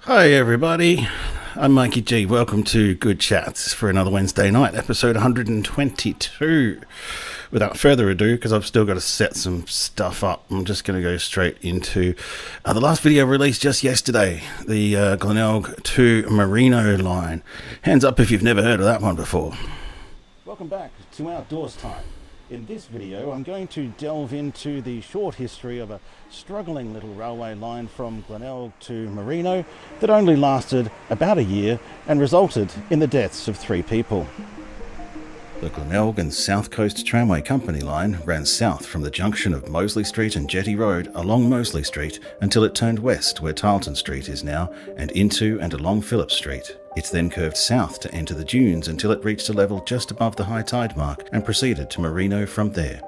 Hi everybody, I'm Mikey G. Welcome to Good Chats for another Wednesday night, episode 122. Without further ado, because I've still got to set some stuff up, I'm just going to go straight into the last video released just yesterday, the Glenelg to Merino line. Hands up if you've never heard of that one before. Welcome back to Outdoors Time. In this video, I'm going to delve into the short history of a struggling little railway line from Glenelg to Merino that only lasted about a year and resulted in the deaths of 3 people. The Glenelg and South Coast Tramway Company line ran south from the junction of Moseley Street and Jetty Road along Moseley Street until it turned west where Tarleton Street is now and into and along Phillip Street. It then curved south to enter the dunes until it reached a level just above the high tide mark and proceeded to Merino from there.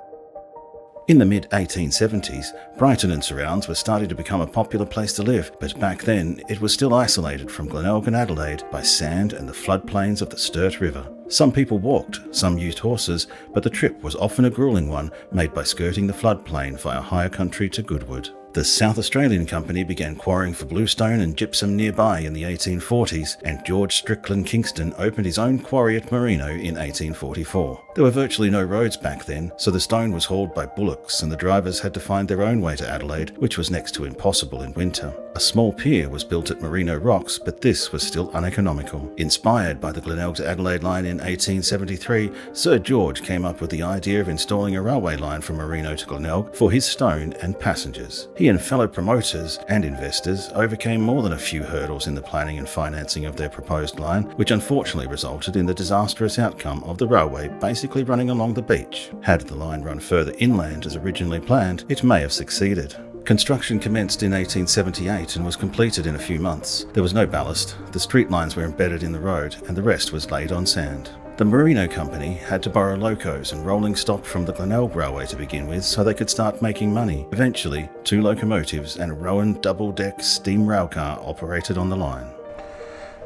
In the mid-1870s, Brighton and surrounds were starting to become a popular place to live, but back then it was still isolated from Glenelg and Adelaide by sand and the floodplains of the Sturt River. Some people walked, some used horses, but the trip was often a grueling one made by skirting the floodplain via higher country to Goodwood. The South Australian Company began quarrying for bluestone and gypsum nearby in the 1840s, and George Strickland Kingston opened his own quarry at Merino in 1844. There were virtually no roads back then, so the stone was hauled by bullocks and the drivers had to find their own way to Adelaide, which was next to impossible in winter. A small pier was built at Merino Rocks, but this was still uneconomical. Inspired by the Glenelg to Adelaide line in 1873, Sir George came up with the idea of installing a railway line from Merino to Glenelg for his stone and passengers. He and fellow promoters and investors overcame more than a few hurdles in the planning and financing of their proposed line, which unfortunately resulted in the disastrous outcome of the railway basically running along the beach. Had the line run further inland as originally planned, it may have succeeded. Construction commenced in 1878 and was completed in a few months. There was no ballast, the street lines were embedded in the road, and the rest was laid on sand. The Merino Company had to borrow locos and rolling stock from the Glenelg Railway to begin with so they could start making money. Eventually, 2 locomotives and a Rowan double-deck steam railcar operated on the line.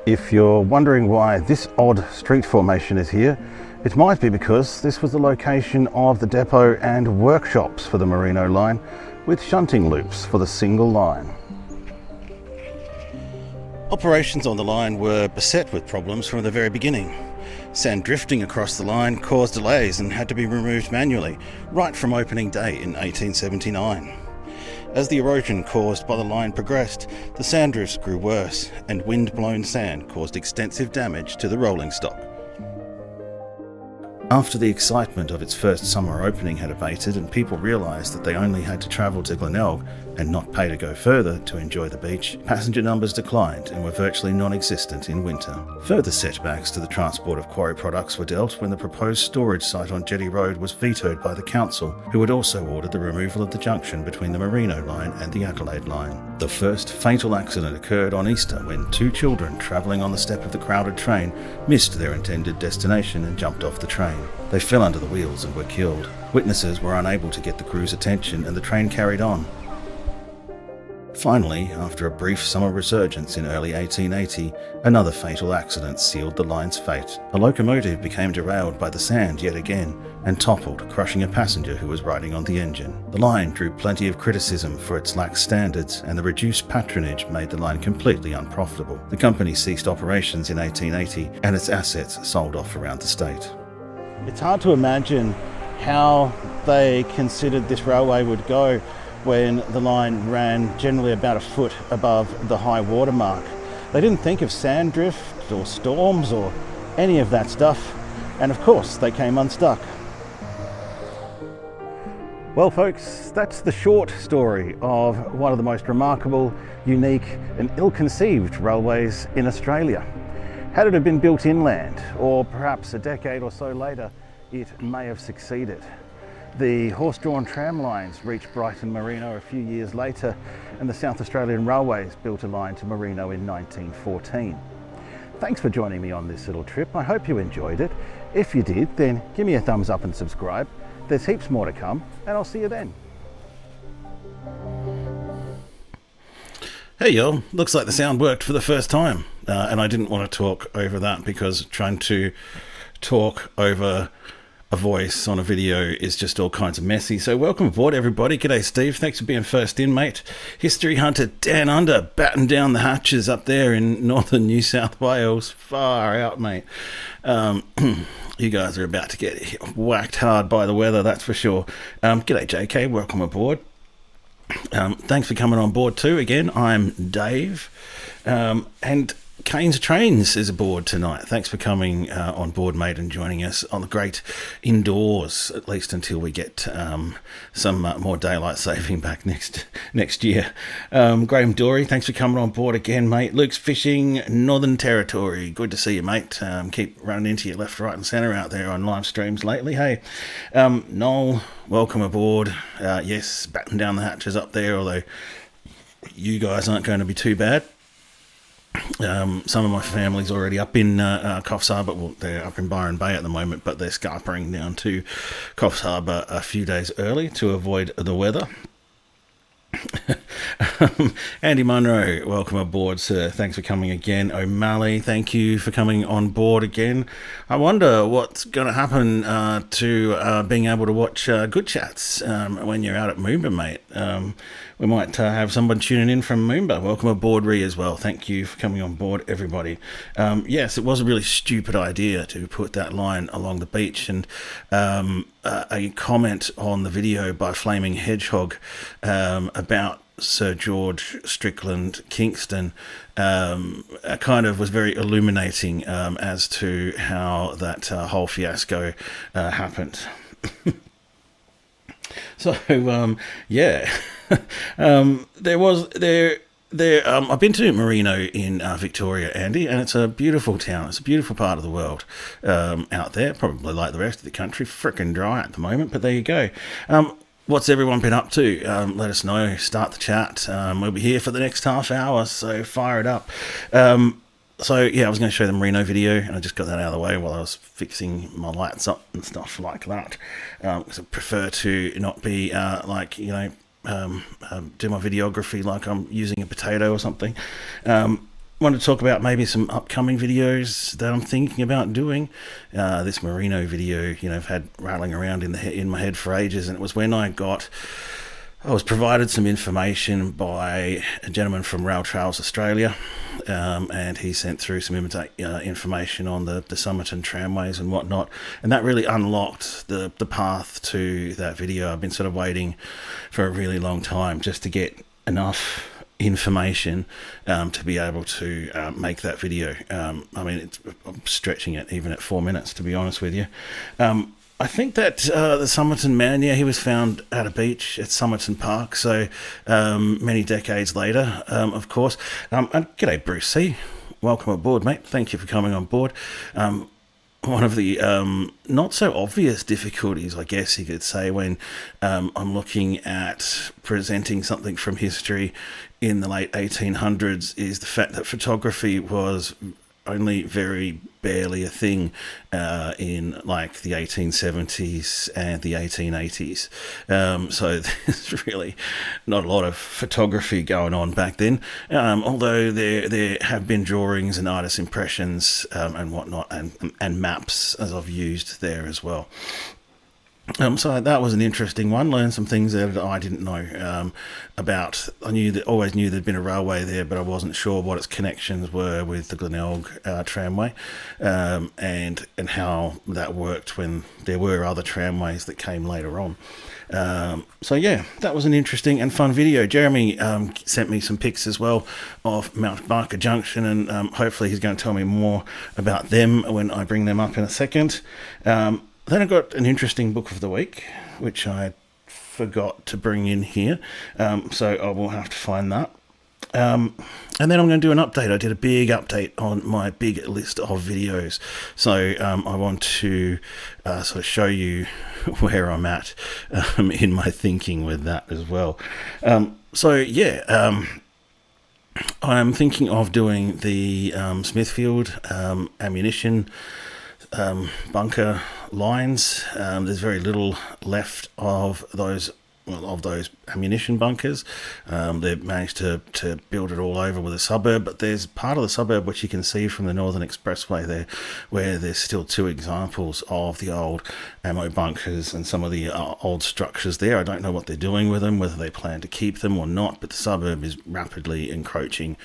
If you're wondering why this odd street formation is here, it might be because this was the location of the depot and workshops for the Merino line, with shunting loops for the single line. Operations on the line were beset with problems from the very beginning. Sand drifting across the line caused delays and had to be removed manually, right from opening day in 1879. As the erosion caused by the line progressed, the sand drifts grew worse, and wind-blown sand caused extensive damage to the rolling stock. After the excitement of its first summer opening had abated and people realised that they only had to travel to Glenelg and not pay to go further to enjoy the beach, passenger numbers declined and were virtually non-existent in winter. Further setbacks to the transport of quarry products were dealt when the proposed storage site on Jetty Road was vetoed by the council, who had also ordered the removal of the junction between the Merino line and the Adelaide line. The first fatal accident occurred on Easter when 2 children travelling on the step of the crowded train missed their intended destination and jumped off the train. They fell under the wheels and were killed. Witnesses were unable to get the crew's attention and the train carried on. Finally, after a brief summer resurgence in early 1880, another fatal accident sealed the line's fate. A locomotive became derailed by the sand yet again and toppled, crushing a passenger who was riding on the engine. The line drew plenty of criticism for its lax standards, and the reduced patronage made the line completely unprofitable. The company ceased operations in 1880 and its assets sold off around the state. It's hard to imagine how they considered this railway would go when the line ran generally about a foot above the high water mark. They didn't think of sand drift or storms or any of that stuff, and of course they came unstuck. Well, folks, that's the short story of one of the most remarkable, unique and ill-conceived railways in Australia. Had it have been built inland, or perhaps a decade or so later, it may have succeeded. The horse-drawn tram lines reached Brighton Merino a few years later, and the South Australian Railways built a line to Merino in 1914. Thanks for joining me on this little trip. I hope you enjoyed it. If you did, then give me a thumbs up and subscribe. There's heaps more to come, and I'll see you then. Hey y'all, looks like the sound worked for the first time, and I didn't want to talk over that because trying to talk over a voice on a video is just all kinds of messy. So welcome aboard everybody. G'day Steve, thanks for being first in, mate. History hunter Dan Under batting down the hatches up there in northern New South Wales. Far out, mate. You guys are about to get whacked hard by the weather, that's for sure. G'day JK, welcome aboard. Thanks for coming on board too. Again, I'm Dave, and Canes Trains is aboard tonight. Thanks for coming on board, mate, and joining us on the great indoors, at least until we get some more daylight saving back next year. Graham Dory, thanks for coming on board again, mate. Luke's Fishing, Northern Territory. Good to see you, mate. Keep running into you left, right, and centre out there on live streams lately. Hey, Noel, welcome aboard. Yes, batten down the hatches up there, although you guys aren't going to be too bad. Some of my family's already up in Coffs Harbour. Well, they're up in Byron Bay at the moment, but they're scarpering down to Coffs Harbour a few days early to avoid the weather. Andy Munro, welcome aboard, sir. Thanks for coming again. O'Malley, thank you for coming on board again. I wonder what's going to happen to being able to watch Good Chats when you're out at Moomba, mate. We might have someone tuning in from Moomba. Welcome aboard, Ree, as well. Thank you for coming on board, everybody. Yes, it was a really stupid idea to put that line along the beach, and a comment on the video by Flaming Hedgehog about Sir George Strickland Kingston kind of was very illuminating as to how that whole fiasco happened. So, yeah, I've been to Merino in Victoria, Andy, and it's a beautiful town. It's a beautiful part of the world out there, probably like the rest of the country. Frickin' dry at the moment, but there you go. What's everyone been up to? Let us know. Start the chat. We'll be here for the next half hour, so fire it up. So, yeah, I was going to show the Merino video, and I just got that out of the way while I was fixing my lights up and stuff like that. Because I prefer to not be, do my videography like I'm using a potato or something. Wanted to talk about maybe some upcoming videos that I'm thinking about doing. This Merino video, I've had rattling around in my head for ages, and it was when I was provided some information by a gentleman from Rail Trails Australia, and he sent through some information on the Somerton tramways and whatnot, and that really unlocked the path to that video. I've been sort of waiting for a really long time just to get enough information to be able to make that video. I'm stretching it even at 4 minutes, to be honest with you. I think that the Somerton man, he was found at a beach at Somerton Park, so many decades later, of course. And g'day, Bruce C. Welcome aboard, mate. Thank you for coming on board. One of the not so obvious difficulties, I guess you could say, when I'm looking at presenting something from history in the late 1800s is the fact that photography was only very barely a thing in like the 1870s and the 1880s. So there's really not a lot of photography going on back then, although there have been drawings and artist impressions and whatnot, and maps, as I've used there as well. So that was an interesting one. Learned some things that I didn't know about. I always knew there'd been a railway there, but I wasn't sure what its connections were with the Glenelg tramway, and how that worked when there were other tramways that came later on. So yeah, that was an interesting and fun video. Jeremy sent me some pics as well of Mount Barker Junction, and hopefully he's going to tell me more about them when I bring them up in a second. Then I got an interesting book of the week, which I forgot to bring in here, so I will have to find that. And then I'm going to do an update. I did a big update on my big list of videos. So I want to sort of show you where I'm at in my thinking with that as well. I'm thinking of doing the Smithfield ammunition bunker lines. There's very little left of those ammunition bunkers. They've managed to build it all over with a suburb, but there's part of the suburb which you can see from the Northern Expressway there, where there's still two examples of the old ammo bunkers and some of the old structures there. I don't know what they're doing with them, whether they plan to keep them or not, but the suburb is rapidly encroaching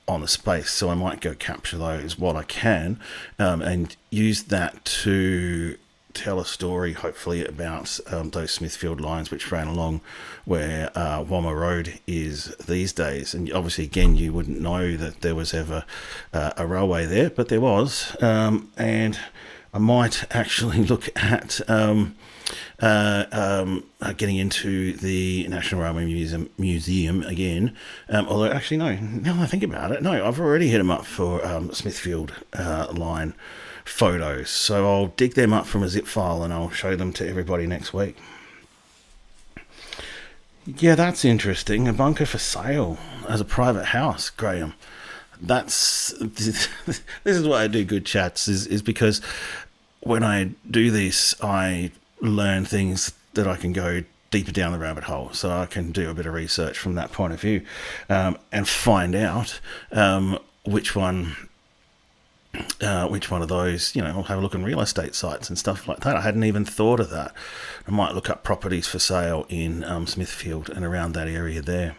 on the space, so I might go capture those while I can, and use that to tell a story, hopefully, about those Smithfield lines which ran along where Wommer Road is these days. And obviously, again, you wouldn't know that there was ever a railway there, but there was. And I might actually look at getting into the National Railway Museum again. Although, actually, no, now that I think about it, no, I've already hit them up for Smithfield line photos, so I'll dig them up from a zip file and I'll show them to everybody next week. Yeah, that's interesting. A bunker for sale as a private house, Graham. This is why I do good chats, is because when I do this, I learn things that I can go deeper down the rabbit hole, so I can do a bit of research from that point of view, and find out which one of those, I'll have a look on real estate sites and stuff like that. I hadn't even thought of that. I might look up properties for sale in Smithfield and around that area there.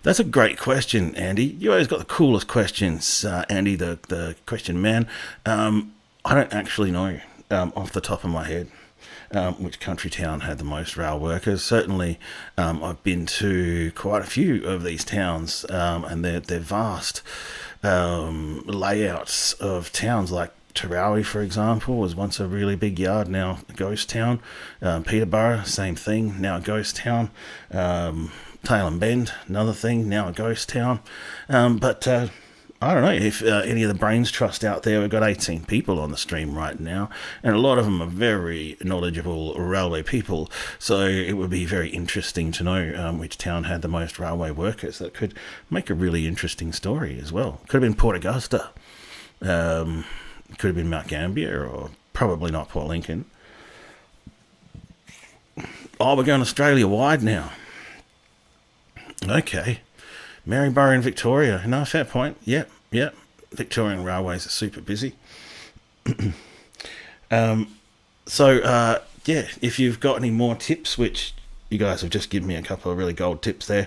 That's a great question, Andy. You always got the coolest questions, Andy, the question man. I don't actually know off the top of my head which country town had the most rail workers. Certainly, I've been to quite a few of these towns, and they're vast layouts of towns. Like Tarawi, for example, was once a really big yard, now a ghost town. Peterborough, same thing, now a ghost town. Tailem Bend, another thing, now a ghost town. But I don't know if any of the Brains Trust out there. We've got 18 people on the stream right now, and a lot of them are very knowledgeable railway people, so it would be very interesting to know which town had the most railway workers. That could make a really interesting story as well. Could have been Port Augusta, could have been Mount Gambier, or probably not Port Lincoln. Oh, we're going Australia-wide now. Okay. Maryborough in Victoria. No, fair point. Yep. Victorian railways are super busy. If you've got any more tips, which you guys have just given me a couple of really gold tips there.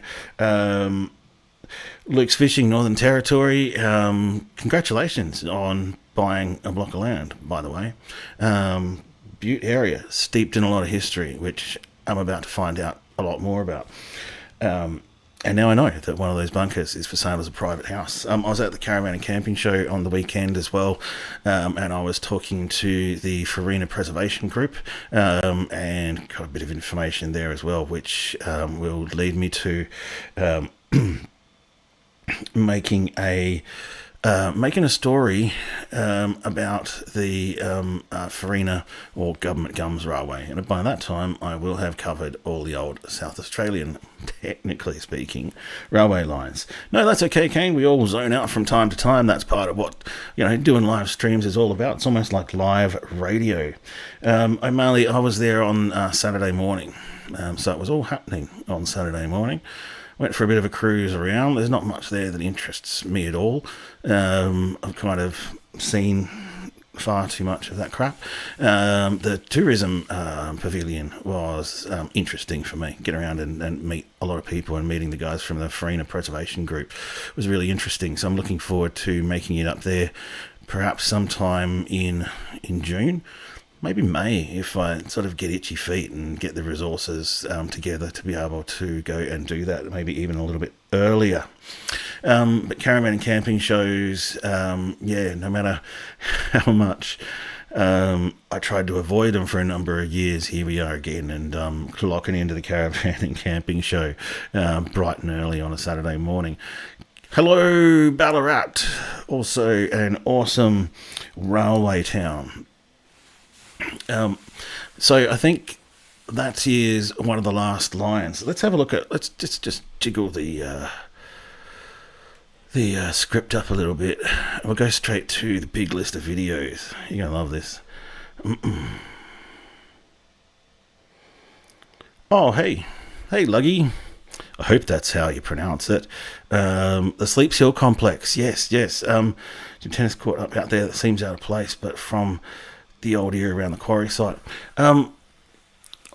Luke's Fishing, Northern Territory. Congratulations on buying a block of land, by the way. Butte area, steeped in a lot of history, which I'm about to find out a lot more about. And now I know that one of those bunkers is for sale as a private house. I was at the Caravan and Camping Show on the weekend as well, and I was talking to the Farina Preservation Group, and got a bit of information there as well, which will lead me to making a story about the Farina or Government Gums Railway. And by that time, I will have covered all the old South Australian, technically speaking, railway lines. No, that's okay, Kane. We all zone out from time to time. That's part of what, doing live streams is all about. It's almost like live radio. I was there on Saturday morning. So it was all happening on Saturday morning. Went for a bit of a cruise around. There's not much there that interests me at all. I've kind of seen far too much of that crap. The tourism pavilion was interesting for me. Get around and meet a lot of people, and meeting the guys from the Farina Preservation Group was really interesting. So I'm looking forward to making it up there perhaps sometime in June. Maybe May, if I sort of get itchy feet and get the resources together to be able to go and do that, maybe even a little bit earlier. But caravan and camping shows, no matter how much I tried to avoid them for a number of years. Here we are again, and clocking into the caravan and camping show bright and early on a Saturday morning. Hello, Ballarat, also an awesome railway town. So I think that is one of the last lines. Let's have a look at. Let's just jiggle the script up a little bit. We'll go straight to the big list of videos. You're gonna love this. Oh, hey, Luggy. I hope that's how you pronounce it. The Sleeps Hill complex. Yes. Some tennis court up out there that seems out of place, but from the old area around the quarry site.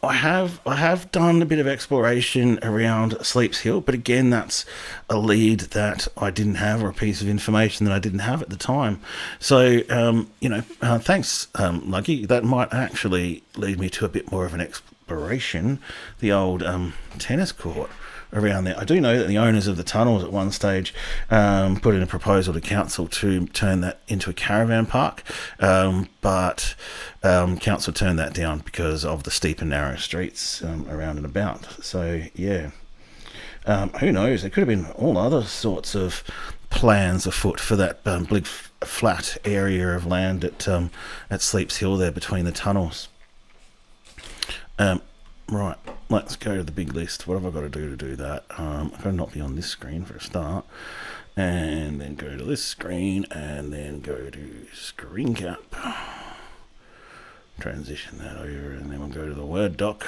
I have done a bit of exploration around Sleeps Hill, but again, that's a lead that I didn't have, or a piece of information that I didn't have at the time. So, thanks, Lucky. That might actually lead me to a bit more of an exploration. The old tennis court around there. I do know that the owners of the tunnels at one stage put in a proposal to council to turn that into a caravan park, but council turned that down because of the steep and narrow streets around and about. So yeah, who knows? There could have been all other sorts of plans afoot for that big flat area of land at Sleeps Hill there between the tunnels. Right, let's go to the big list. What have I got to do that? I've got to not be on this screen for a start. And then go to this screen, and then go to screen cap. Transition that over, and then we'll go to the Word doc.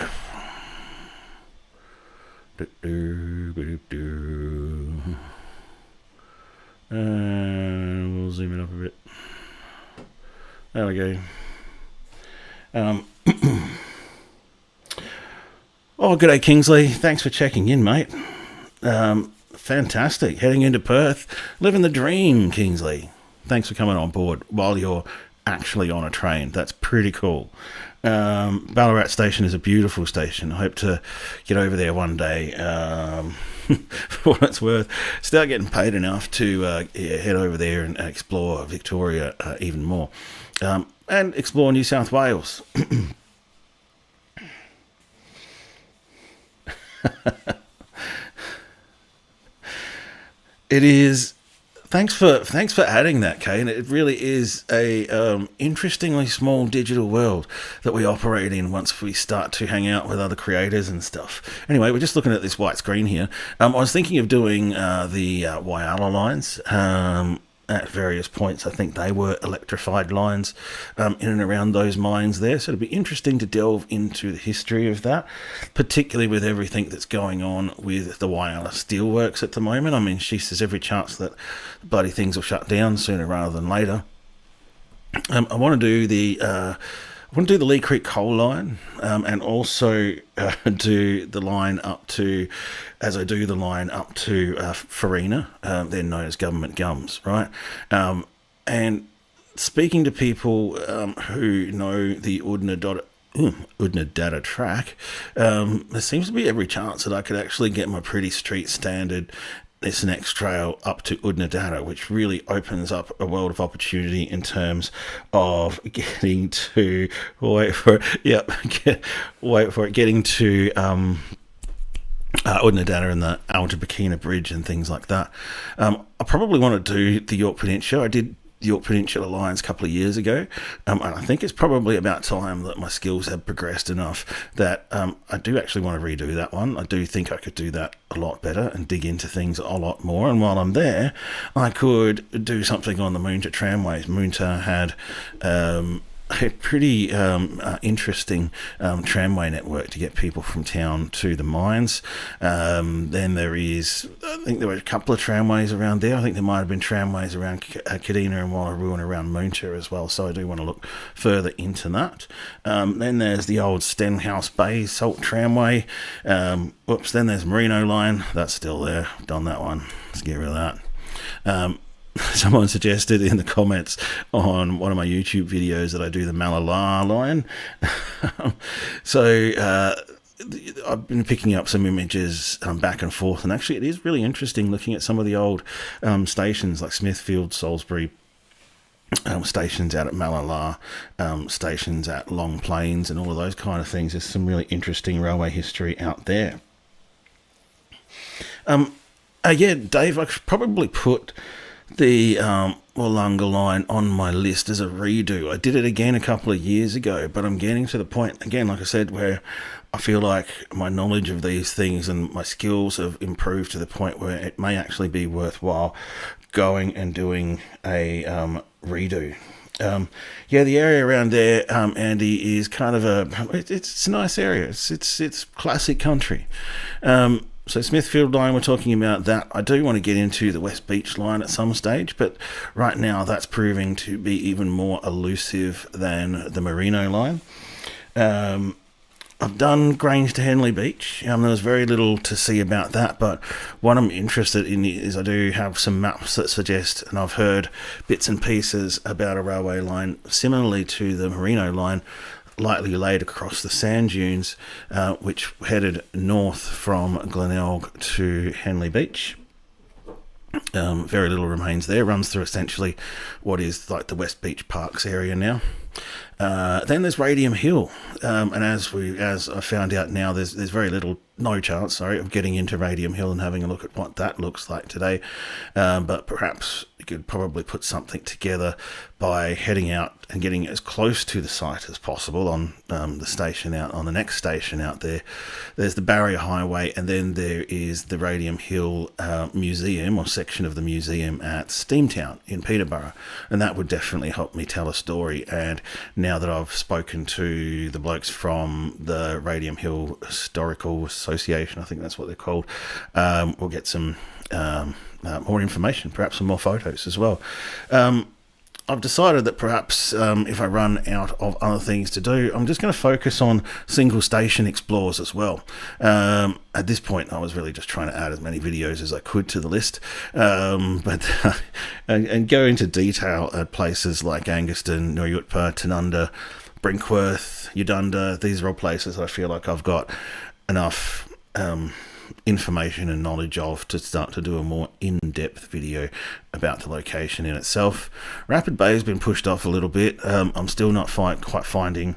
And we'll zoom it up a bit. There we go. Oh, g'day, Kingsley. Thanks for checking in, mate. Fantastic. Heading into Perth. Living the dream, Kingsley. Thanks for coming on board while you're actually on a train. That's pretty cool. Ballarat Station is a beautiful station. I hope to get over there one day. For what it's worth. Start getting paid enough to head over there and explore Victoria even more. And explore New South Wales. It is. Thanks for adding that, Kay. And it really is a interestingly small digital world that we operate in once we start to hang out with other creators and stuff. Anyway, we're just looking at this white screen here. I was thinking of doing the Whyalla lines at various points. I think they were electrified lines in and around those mines there. So it'd be interesting to delve into the history of that, particularly with everything that's going on with the Whyalla Steelworks at the moment. I mean, there's every chance that bloody things will shut down sooner rather than later. I want to do the Lee Creek coal line, and also do the line up to, as I do the line up to Farina, then known as Government Gums, right? And speaking to people who know the Udna Data track, there seems to be every chance that I could actually get my pretty street standard this next trail up to Udna Data, which really opens up a world of opportunity in terms of getting to getting to Udna Data and the Alta Burkina Bridge and things like that. I probably want to do the York Peninsula. I did the York Peninsula lines a couple of years ago, and I think it's probably about time that my skills have progressed enough that I do actually want to redo that one. I do think I could do that a lot better and dig into things a lot more, and while I'm there I could do something on the Moonta tramways. Moonta had a pretty interesting tramway network to get people from town to the mines. Then I think there were a couple of tramways around there. I think there might have been tramways around Kadina and Wallaroo and around Moonta as well, so I do want to look further into that. Then there's the old Stenhouse Bay Salt Tramway. Then there's Merino Line. That's still there. Done that one. Let's get rid of that. Someone suggested in the comments on one of my YouTube videos that I do the Malala line. So I've been picking up some images back and forth, and actually it is really interesting looking at some of the old stations like Smithfield, Salisbury, stations out at Malala, stations at Long Plains, and all of those kind of things. There's some really interesting railway history out there. Yeah, Dave, I could probably put the Wollonga line on my list as a redo. I did it again a couple of years ago, but I'm getting to the point, again, like I said, where I feel like my knowledge of these things and my skills have improved to the point where it may actually be worthwhile going and doing a redo. Yeah, the area around there, Andy, is kind of it's a nice area. It's classic country. So Smithfield line, we're talking about that. I do want to get into the West Beach line at some stage, but right now that's proving to be even more elusive than the Merino line. I've done Grange to Henley Beach. There was very little to see about that, but what I'm interested in is I do have some maps that suggest, and I've heard bits and pieces about a railway line similarly to the Merino line, lightly laid across the sand dunes, which headed north from Glenelg to Henley Beach. Very little remains there. Runs through essentially what is like the West Beach Parks area now. Then there's Radium Hill, and as I found out now, there's very no chance, of getting into Radium Hill and having a look at what that looks like today. But perhaps you could probably put something together by heading out and getting as close to the site as possible on the next station out there. There's the Barrier Highway, and then there is the Radium Hill Museum, or section of the museum at Steamtown in Peterborough, and that would definitely help me tell a story. And now that I've spoken to the blokes from the Radium Hill Historical Association, I think that's what they're called, we'll get some more information, perhaps some more photos as well. I've decided that perhaps if I run out of other things to do, I'm just going to focus on single station explores as well. At this point, I was really just trying to add as many videos as I could to the list, but and go into detail at places like Anguston, Nooryutpa, Tanunda, Brinkworth, Udunda. These are all places I feel like I've got enough information and knowledge of to start to do a more in-depth video about the location in itself. Rapid Bay has been pushed off a little bit. I'm still not quite finding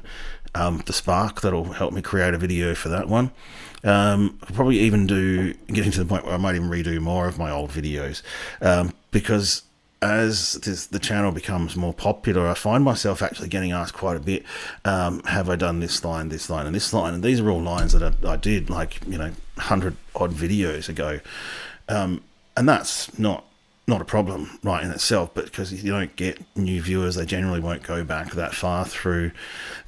the spark that'll help me create a video for that one. I'll probably even getting to the point where I might even redo more of my old videos, because as the channel becomes more popular, I find myself actually getting asked quite a bit, have I done this line, and this line? And these are all lines that I did 100 odd videos ago. And that's not a problem right in itself, but because you don't get new viewers, they generally won't go back that far through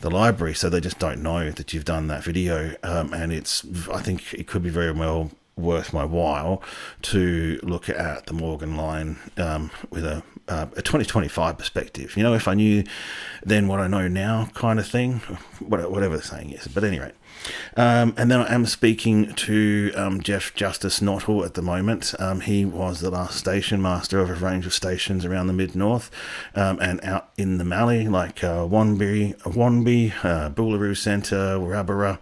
the library, so they just don't know that you've done that video. And I think it could be very well worth my while to look at the Morgan line with a 2025 perspective. If I knew then what I know now, kind of thing, whatever the saying is. But anyway, and then I am speaking to Jeff Justice Nottle at the moment. He was the last station master of a range of stations around the mid-north, and out in the Mallee, like Wanby, Boolaroo Centre, Warabara.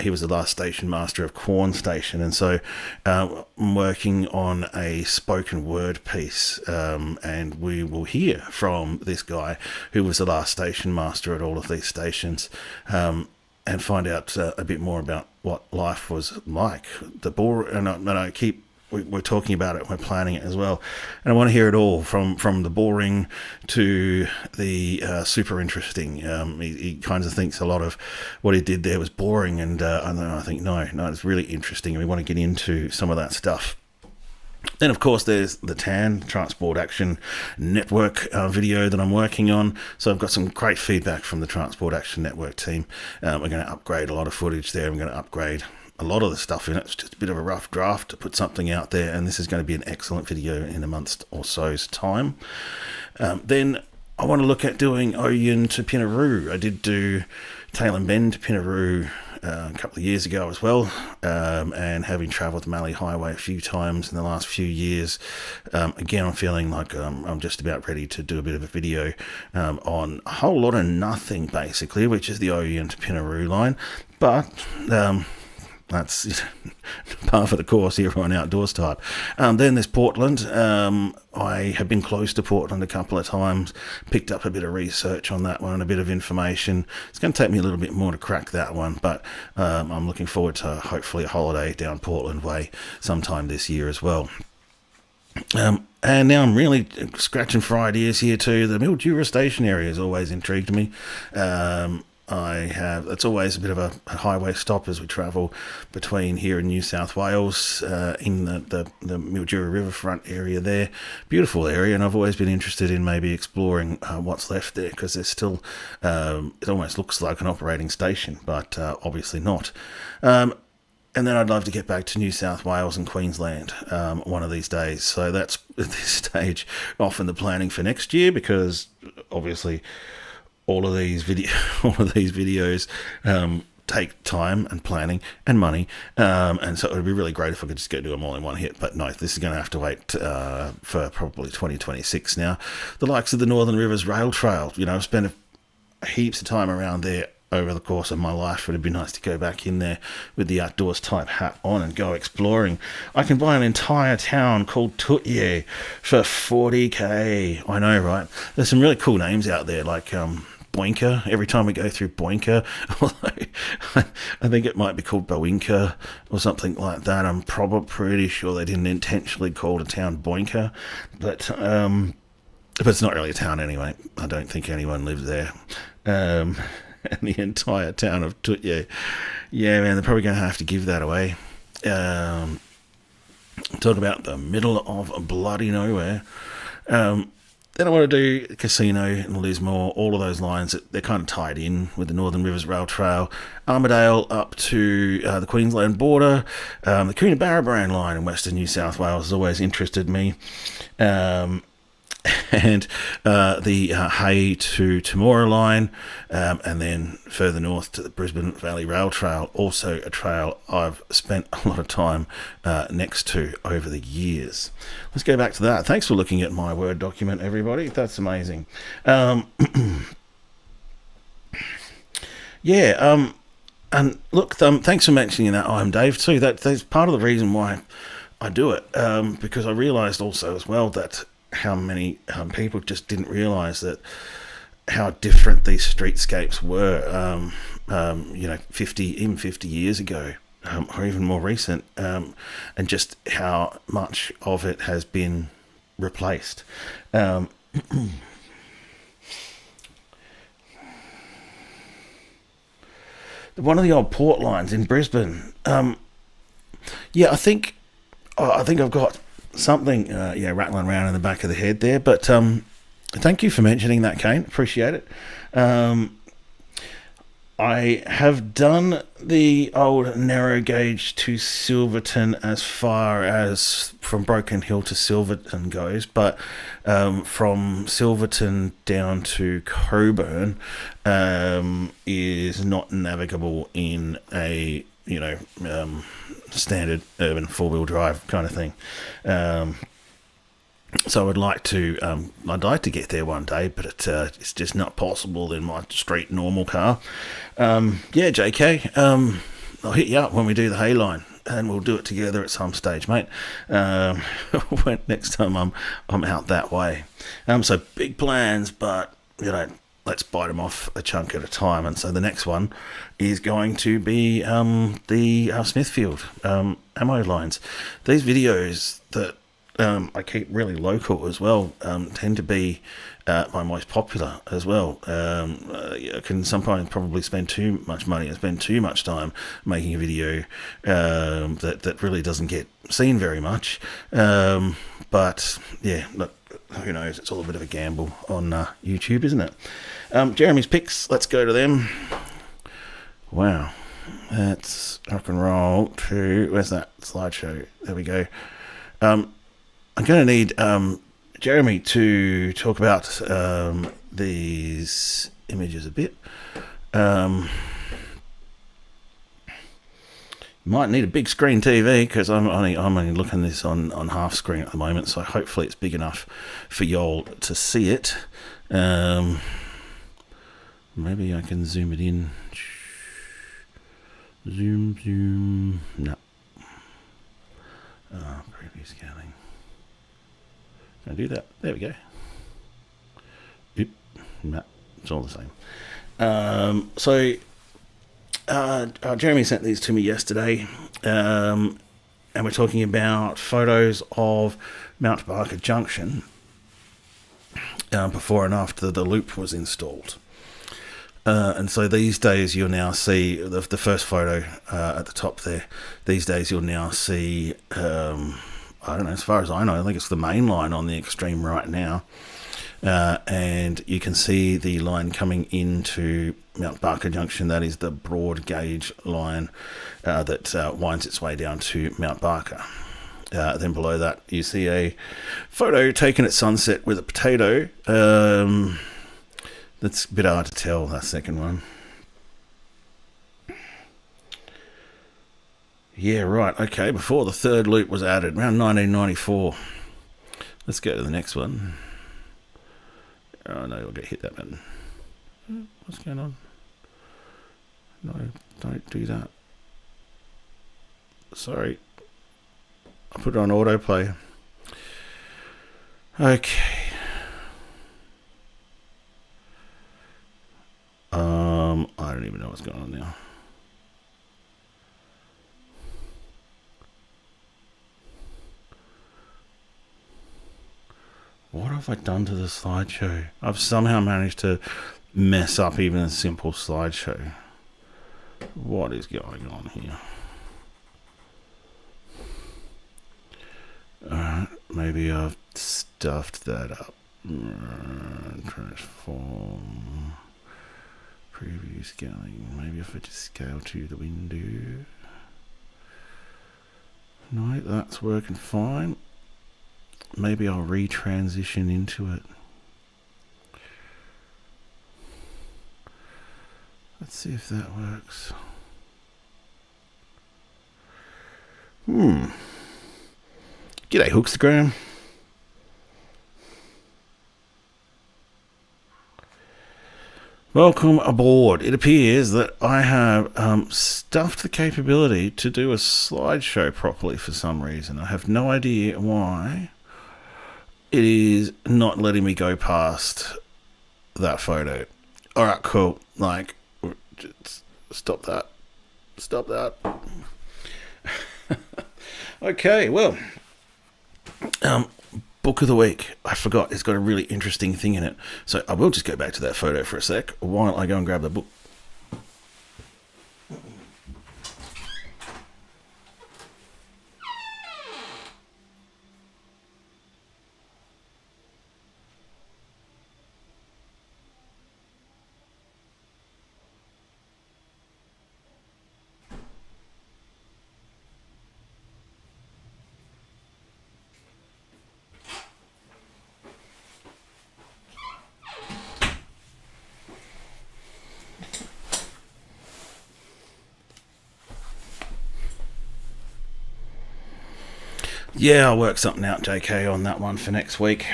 He was the last station master of Quorn Station, and so I'm working on a spoken word piece, and we will hear from this guy who was the last station master at all of these stations, and find out a bit more about what life was like. We're talking about it, we're planning it as well, and I want to hear it all from the boring to the super interesting. He kind of thinks a lot of what he did there was boring, and I think no, it's really interesting, and we want to get into some of that stuff. Then, of course, there's the TAN, Transport Action Network video that I'm working on. So I've got some great feedback from the Transport Action Network team. We're going to upgrade a lot of footage there. I'm going to upgrade a lot of the stuff in it. It's just a bit of a rough draft to put something out there, and this is going to be an excellent video in a month or so's time. Then I want to look at doing Oyen to Pinnaroo. I did do Tailem Bend to Pinnaroo a couple of years ago as well, and having travelled the Mallee Highway a few times in the last few years, again I'm feeling like I'm just about ready to do a bit of a video on a whole lot of nothing basically, which is the Oyen to Pinnaroo line. But that's par for the course here on Outdoors Type. Then there's Portland. I have been close to Portland a couple of times, picked up a bit of research on that one, a bit of information. It's going to take me a little bit more to crack that one, but I'm looking forward to hopefully a holiday down Portland way sometime this year as well. And now I'm really scratching for ideas here too. The Mildura Station area has always intrigued me. It's always a bit of a highway stop as we travel between here and New South Wales, in the Mildura Riverfront area there. Beautiful area, and I've always been interested in maybe exploring what's left there, because there's still, it almost looks like an operating station, but obviously not. And then I'd love to get back to New South Wales and Queensland one of these days. So that's, at this stage, often the planning for next year, because obviously all of these videos take time and planning and money, and so it would be really great if I could just go do them all in one hit. But no, this is going to have to wait for probably 2026 now. The likes of the Northern Rivers Rail Trail, I've spent heaps of time around there over the course of my life. It would be nice to go back in there with the Outdoors Type hat on and go exploring. I can buy an entire town called Tutye for 40k. I know, right? There's some really cool names out there, like Boinka. Every time we go through Boinka, I think it might be called Boinka or something like that. I'm probably pretty sure they didn't intentionally call the town Boinka, but it's not really a town anyway. I don't think anyone lives there. And the entire town of Tutye. Yeah, man, they're probably going to have to give that away. Talk about the middle of bloody nowhere. Then I want to do Casino and Lismore, all of those lines. They're kind of tied in with the Northern Rivers Rail Trail. Armidale up to the Queensland border. The Coonabarabran line in Western New South Wales has always interested me. And the Hay to Temora line, and then further north to the Brisbane Valley Rail Trail, also a trail I've spent a lot of time next to over the years. Let's go back to that. Thanks for looking at my Word document, everybody. That's amazing. And look, thanks for mentioning that I'm Dave too. That's part of the reason why I do it, because I realised also as well that how many people just didn't realise that how different these streetscapes were, 50 years ago, or even more recent, and just how much of it has been replaced. One of the old port lines in Brisbane. I think I've got something rattling around in the back of the head there, but thank you for mentioning that, Kane. Appreciate it. I have done the old narrow gauge to Silverton as far as from Broken Hill to Silverton goes, but from Silverton down to Coburn is not navigable in a standard urban four-wheel drive kind of thing. So I'd like to get there one day, but it's just not possible in my street normal car. JK, I'll hit you up when we do the Hay line, and we'll do it together at some stage, mate. When next time I'm out that way. So big plans, but let's bite them off a chunk at a time. And so the next one is going to be the Smithfield ammo lines. These videos that I keep really local as well tend to be my most popular as well. I can sometimes probably spend too much money and spend too much time making a video that really doesn't get seen very much. But yeah, look, who knows? It's all a bit of a gamble on YouTube, isn't it? Jeremy's picks, let's go to them. Wow, let's rock and roll to, where's that slideshow? There we go. I'm going to need Jeremy to talk about these images a bit. Might need a big screen TV because I'm only looking at this on half screen at the moment, so hopefully it's big enough for y'all to see it. Maybe I can zoom it in. Zoom. No. Preview scaling. Can I do that? There we go. Oop. No, it's all the same. Jeremy sent these to me yesterday, and we're talking about photos of Mount Barker Junction before and after the loop was installed. And so these days you'll now see the first photo at the top there. These days you'll now see, I don't know, as far as I know, I think it's the main line on the extreme right now. And you can see the line coming into Mount Barker Junction. That is the broad gauge line that winds its way down to Mount Barker. Then below that you see a photo taken at sunset with a potato. That's a bit hard to tell, that second one. Yeah, right, okay, before the third loop was added, around 1994. Let's go to the next one. Oh no, we'll get hit that button. What's going on? No, don't do that. Sorry. I'll put it on autoplay. Okay. I don't even know what's going on now. What have I done to the slideshow? I've somehow managed to mess up even a simple slideshow. What is going on here? Alright, maybe I've stuffed that up. Transform. Preview scaling. Maybe if I just scale to the window. No, that's working fine. Maybe I'll retransition into it. Let's see if that works. G'day, Hookstagram. Welcome aboard. It appears that I have stuffed the capability to do a slideshow properly for some reason. I have no idea why. It is not letting me go past that photo. Alright, cool. Like, just stop that. Stop that. Okay, well. Book of the week. I forgot. It's got a really interesting thing in it. So I will just go back to that photo for a sec while I go and grab the book. Yeah, I'll work something out, JK, on that one for next week.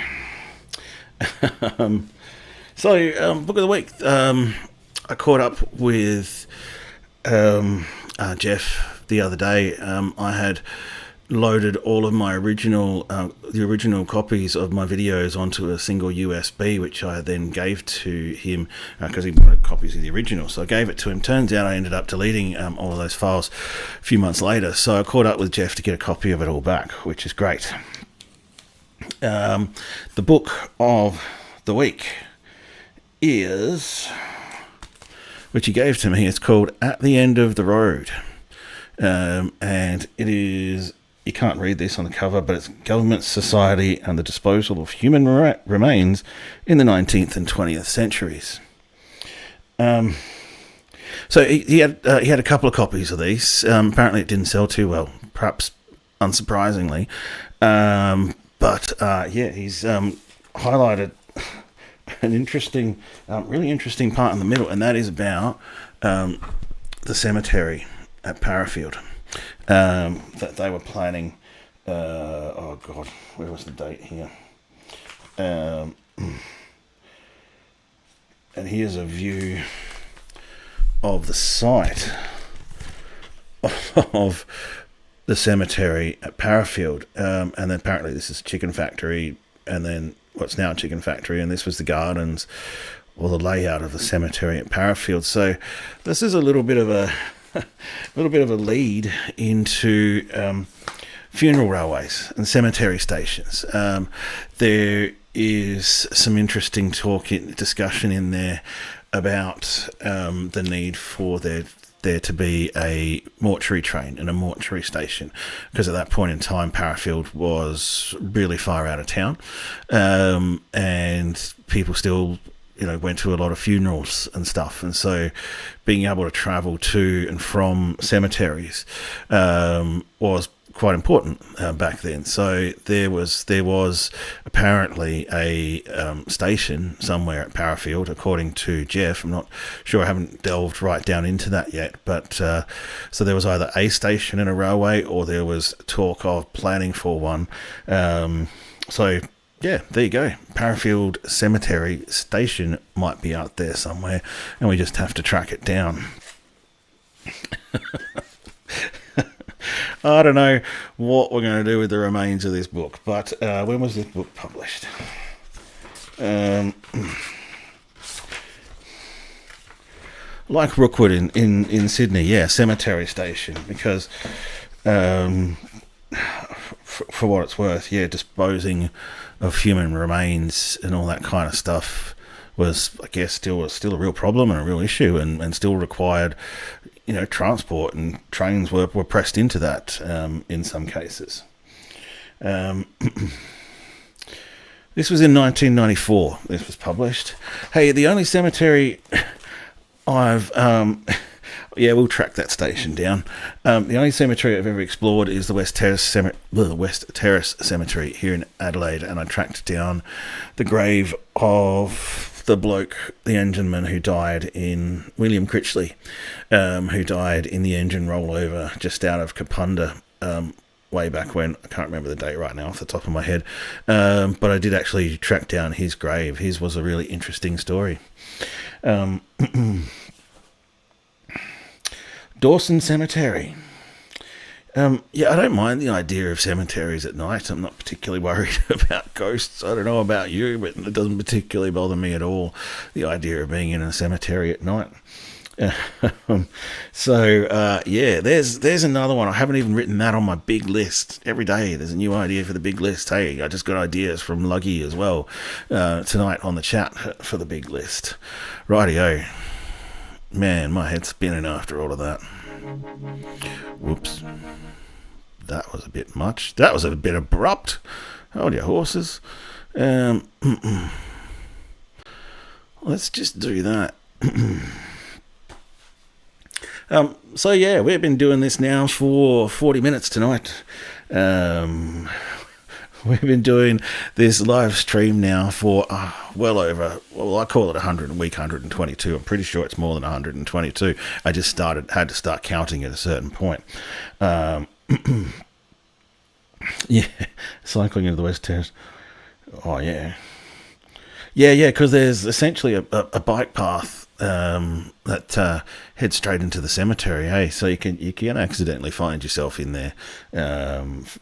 Book of the week. I caught up with Jeff the other day. I had loaded all of my the original copies of my videos onto a single USB, which I then gave to him because he wanted copies of the original. So I gave it to him. Turns out I ended up deleting all of those files a few months later. So I caught up with Jeff to get a copy of it all back, which is great. The book of the week is, which he gave to me, it's called At the End of the Road. And it is, you can't read this on the cover, but it's Government, Society, and the Disposal of Human Remains in the 19th and 20th centuries. So he had a couple of copies of these. Apparently it didn't sell too well, perhaps unsurprisingly. He's highlighted an interesting, really interesting part in the middle, and that is about the cemetery at Parafield. That they were planning, where was the date here? And here's a view of the site of the cemetery at Parafield, and then apparently this is a chicken factory, and then what's now a chicken factory, and this was the gardens or the layout of the cemetery at Parafield. So this is a little bit of a lead into funeral railways and cemetery stations. There is some interesting discussion in there about the need for there to be a mortuary train and a mortuary station, because at that point in time Parafield was really far out of town, and people still went to a lot of funerals and stuff, and so being able to travel to and from cemeteries was quite important back then. So there was apparently a station somewhere at Parafield, according to Jeff. I'm not sure, I haven't delved right down into that yet, but so there was either a station in a railway, or there was talk of planning for one. So yeah, there you go. Parafield Cemetery Station might be out there somewhere, and we just have to track it down. I don't know what we're going to do with the remains of this book, but when was this book published? Like Rookwood in Sydney, yeah, Cemetery Station, because for what it's worth, yeah, disposing of human remains and all that kind of stuff was, I guess, still a real problem and a real issue, and still required transport, and trains were pressed into that in some cases. This was in 1994. This was published. Hey, the only cemetery I've we'll track that station down. The only cemetery I've ever explored is the West Terrace Cemetery here in Adelaide, and I tracked down the grave of the bloke, the engineman who died in William Critchley, who died in the engine rollover just out of Kapunda, way back when. I can't remember the date right now off the top of my head, but I did actually track down his grave. His was a really interesting story. Dawson Cemetery. I don't mind the idea of cemeteries at night. I'm not particularly worried about ghosts. I don't know about you, but it doesn't particularly bother me at all, the idea of being in a cemetery at night. There's another one. I haven't even written that on my big list. Every day there's a new idea for the big list. Hey, I just got ideas from Luggy as well tonight on the chat for the big list. Rightio. Man, my head's spinning after all of that. Whoops. That was a bit much. That was a bit abrupt. Hold your horses. Let's just do that. We've been doing this now for 40 minutes tonight. We've been doing this live stream now for well over, I call it 122. I'm pretty sure it's more than 122. I just had to start counting at a certain point. Cycling into the West Terrace. Oh, yeah. Yeah, because there's essentially a bike path that heads straight into the cemetery. Hey, so you can accidentally find yourself in there,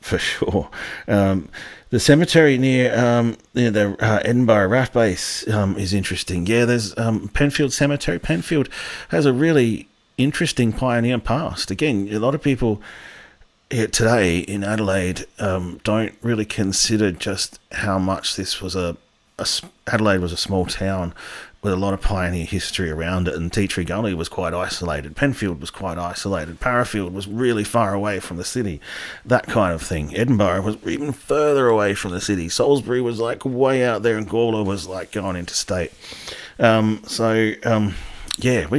for sure. The cemetery near the Edinburgh RAF base is interesting. Yeah, there's Penfield Cemetery. Penfield has a really interesting pioneer past. Again, a lot of people here today in Adelaide don't really consider just how much this was Adelaide was a small town with a lot of pioneer history around it, and Tea Tree Gully was quite isolated. Penfield was quite isolated. Parafield was really far away from the city, that kind of thing. Edinburgh was even further away from the city. Salisbury was like way out there, and Gawler was like going interstate. We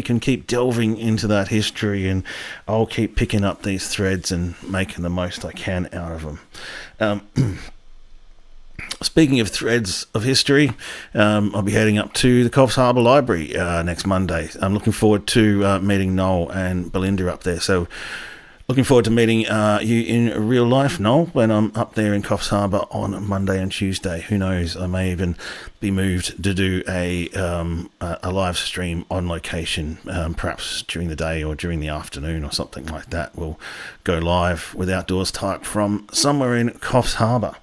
can keep delving into that history, and I'll keep picking up these threads and making the most I can out of them. Speaking of threads of history, I'll be heading up to the Coffs Harbour Library next Monday. I'm looking forward to meeting Noel and Belinda up there. So Looking forward to meeting you in real life, Noel, when I'm up there in Coffs Harbour on Monday and Tuesday. Who knows? I may even be moved to do a live stream on location, perhaps during the day or during the afternoon or something like that. We'll go live with Outdoors Type from somewhere in Coffs Harbour.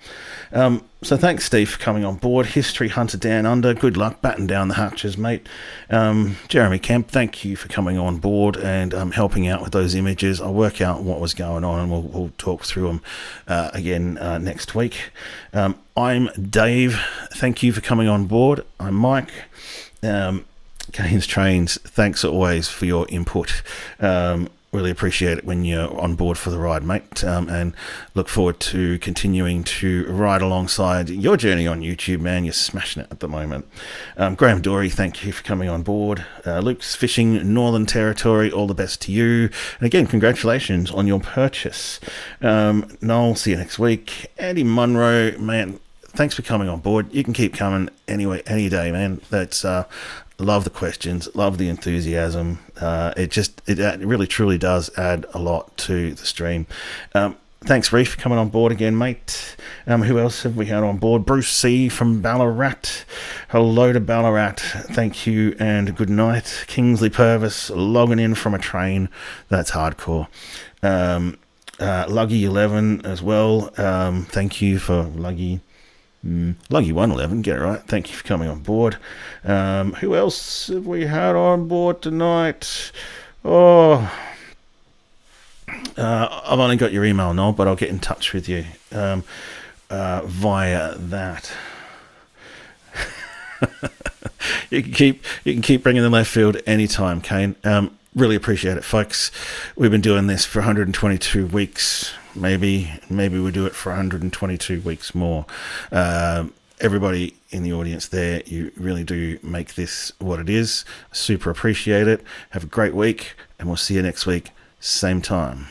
So thanks, Steve, for coming on board. History Hunter Down Under, good luck, batten down the hatches, mate. Jeremy Kemp, thank you for coming on board and helping out with those images. I'll work out what was going on and we'll talk through them again next week. I'm Dave, thank you for coming on board. I'm Mike. Kane's Trains, thanks always for your input. Really appreciate it when you're on board for the ride, mate, and look forward to continuing to ride alongside your journey on YouTube, man. You're smashing it at the moment. Graham Dory, thank you for coming on board. Luke's Fishing Northern Territory, all the best to you. And again, congratulations on your purchase. Noel, see you next week. Andy Munro, man, thanks for coming on board. You can keep coming anyway, any day, man. That's love the questions, love the enthusiasm. It really truly does add a lot to the stream. Thanks, Reef, for coming on board again, mate. Who else have we had on board? Bruce C from Ballarat. Hello to Ballarat. Thank you and good night. Kingsley Purvis logging in from a train. That's hardcore. Luggy11 as well. Thank you for Luggy. Luggy 111, get it right. Thank you for coming on board. Who else have we had on board tonight? I've only got your email, Noel, but I'll get in touch with you via that. You can keep bringing the left field anytime, Kane. Really appreciate it, folks. We've been doing this for 122 weeks. Maybe we'll do it for 122 weeks more. Everybody in the audience there, you really do make this what it is. Super appreciate it. Have a great week, and we'll see you next week, same time.